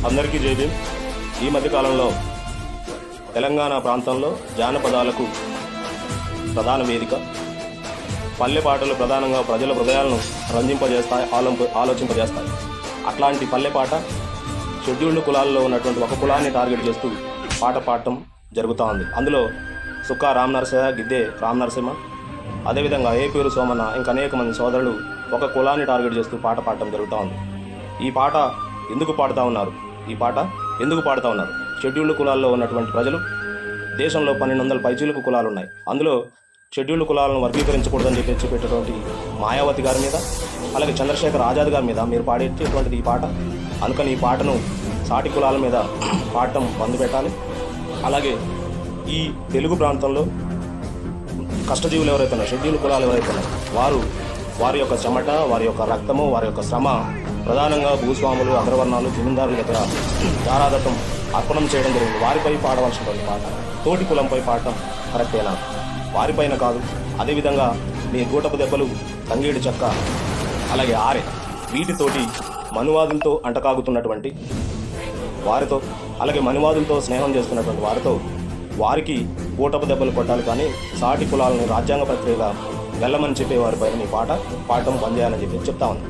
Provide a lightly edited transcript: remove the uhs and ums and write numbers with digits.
అందరికీ జై భీమ్. ఈ మధ్యకాలంలో తెలంగాణ ప్రాంతంలో జానపదాలకు ప్రధాన వేదిక. పల్లె పాటలు ప్రధానంగా ప్రజల హృదయాలను రంజింపజేస్తాయి, ఆలోచింపజేస్తాయి. అట్లాంటి పల్లె పాట షెడ్యూల్డ్ కులాల్లో ఉన్నటువంటి ఒక కులాన్ని టార్గెట్ చేస్తూ పాట పాడటం జరుగుతూ ఉంది. అందులో సుక్కా రామనరసయ్య, గిద్దే రామనరసింహ, అదేవిధంగా ఏపూరు సోమన్న, ఇంకా అనేక మంది సోదరులు ఒక కులాన్ని టార్గెట్ చేస్తూ పాట పాడటం జరుగుతూ ఉంది. ఈ పాట ఎందుకు పాడుతూ ఉన్నారు? షెడ్యూల్డ్ కులాల్లో ఉన్నటువంటి ప్రజలు, దేశంలో 1200 పైచీలకు కులాలు ఉన్నాయి. అందులో షెడ్యూల్డ్ కులాలను వర్గీకరించకూడదని చెప్పేటటువంటి మాయావతి గారి మీద, అలాగే చంద్రశేఖర్ ఆజాద్ గారి మీద మీరు పాడేటటువంటిది ఈ పాట. అందుకని ఈ పాటను సాటి కులాల మీద పాడటం బంద్ పెట్టాలి. అలాగే ఈ తెలుగు ప్రాంతంలో కష్టజీవులు ఎవరైతే ఉన్నారో, షెడ్యూల్డ్ కులాలు ఎవరైతే ఉన్నారో వారి యొక్క చెమట, వారి యొక్క రక్తము, వారి యొక్క శ్రమ ప్రధానంగా భూస్వాములు, అగ్రవర్ణాలు, జమీందారుల దగ్గర దారాదత్తం అర్పణం చేయడం జరిగింది. వారిపై పాడవలసినటువంటి పాట తోటి కులంపై పాడటం కరెక్టేనా? వారిపైన కాదు. అదేవిధంగా మీ గూటపు దెబ్బలు, తంగేడి చెక్క, అలాగే ఆరె, వీటితోటి మనువాదులతో అంటకాగుతున్నటువంటి వారితో, అలాగే మనువాదులతో స్నేహం చేస్తున్నటువంటి వారికి గూటపు దెబ్బలు కొట్టాలి. కానీ సాటి కులాలను రాజ్యాంగ ప్రక్రియగా వెళ్ళమని చెప్పే వారిపైన మీ పాట పాడటం బంద్ చేయాలని చెప్తా ఉంది.